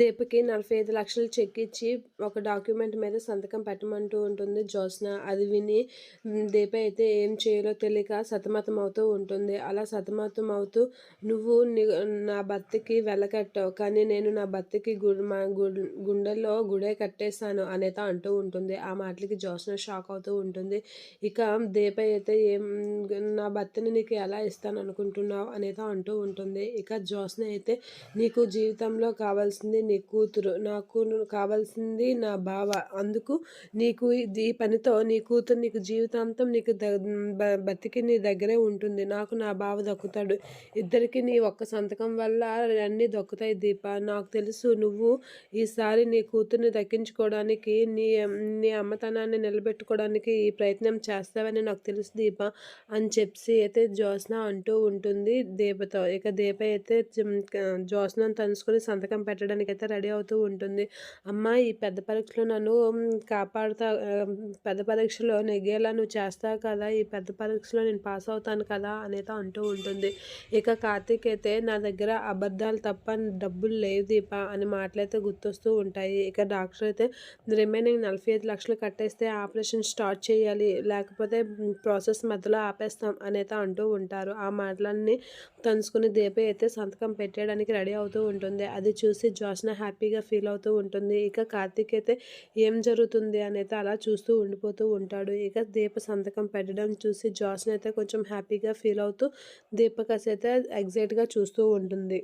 దీపకి 45 లక్షలు చెక్ ఇచ్చి ఒక డాక్యుమెంట్ మీద సంతకం పెట్టమంటూ ఉంటుంది జ్యోత్స్న. అది విని దీప అయితే ఏం చేయాలో తెలియక సతమతం అవుతూ ఉంటుంది. అలా సతమతం అవుతూ నువ్వు నా భర్తకి వెలకట్టావు, కానీ నేను నా భర్తకి గుండెల్లో గుడే కట్టేశాను అనేత అంటూ ఉంటుంది. ఆ మాటలకి జ్యోత్స్న షాక్ అవుతూ ఉంటుంది. ఇక దీప అయితే నా భర్తని నీకు ఎలా ఇస్తాను అనుకుంటున్నావు అనేత అంటూ ఉంటుంది. ఇక జ్యోత్స్న అయితే నీకు జీవితంలో కావాల్సింది నీ కూతురు, నాకు కావాల్సింది నా బావ. అందుకు నీకు ఈ పనితో నీ కూతురు నీకు జీవితాంతం నీకు బతికి నీ దగ్గరే ఉంటుంది. నాకు నా బావ దక్కుతాడు. ఇద్దరికి నీ ఒక్క సంతకం వల్ల అన్నీ దక్కుతాయి దీప. నాకు తెలుసు నువ్వు ఈసారి నీ కూతుర్ని దక్కించుకోవడానికి, నీ నీ అమ్మతనాన్ని నిలబెట్టుకోవడానికి ఈ ప్రయత్నం చేస్తావని నాకు తెలుసు దీప అని చెప్పి అయితే జ్యోత్స్న అంటూ ఉంటుంది దీపతో. ఇక దీప అయితే జ్యోత్స్నను తలుచుకొని సంతకం పెట్టడానికి అయితే రెడీ అవుతూ ఉంటుంది. అమ్మ, ఈ పెద్ద పరీక్షలో నన్ను కాపాడుతా, పెద్ద పరీక్షలో నెగ్గేలా నువ్వు చేస్తావు కదా, ఈ పెద్ద పరీక్షలో నేను పాస్ అవుతాను కదా అనేది అంటూ ఉంటుంది. ఇక కార్తీక్ అయితే నా దగ్గర అబద్ధాలు తప్ప డబ్బులు లేవు దీప అని మాటలైతే గుర్తొస్తూ ఉంటాయి. ఇక డాక్టర్ అయితే రిమైనింగ్ 45 లక్షలు కట్టేస్తే ఆపరేషన్ స్టార్ట్ చేయాలి, లేకపోతే ప్రాసెస్ మధ్యలో ఆపేస్తాం అనేది అంటూ ఉంటారు. ఆ మాటలన్నీ తలుచుకుని దీప అయితే సంతకం పెట్టేయడానికి రెడీ అవుతూ ఉంటుంది. అది చూసి జ్యోత్స్న హ్యాపీగా ఫీల్ అవుతూ ఉంటుంది. ఇక కార్తీక్ అయితే ఏం జరుగుతుంది అనేది అలా చూస్తూ ఉండిపోతూ ఉంటాడు. ఇక దీప సంతకం పెట్టడం చూసి జ్యోత్స్న అయితే కొంచెం హ్యాపీగా ఫీల్ అవుతూ దీప అయితే ఎగ్జైట్గా చూస్తూ ఉంటుంది.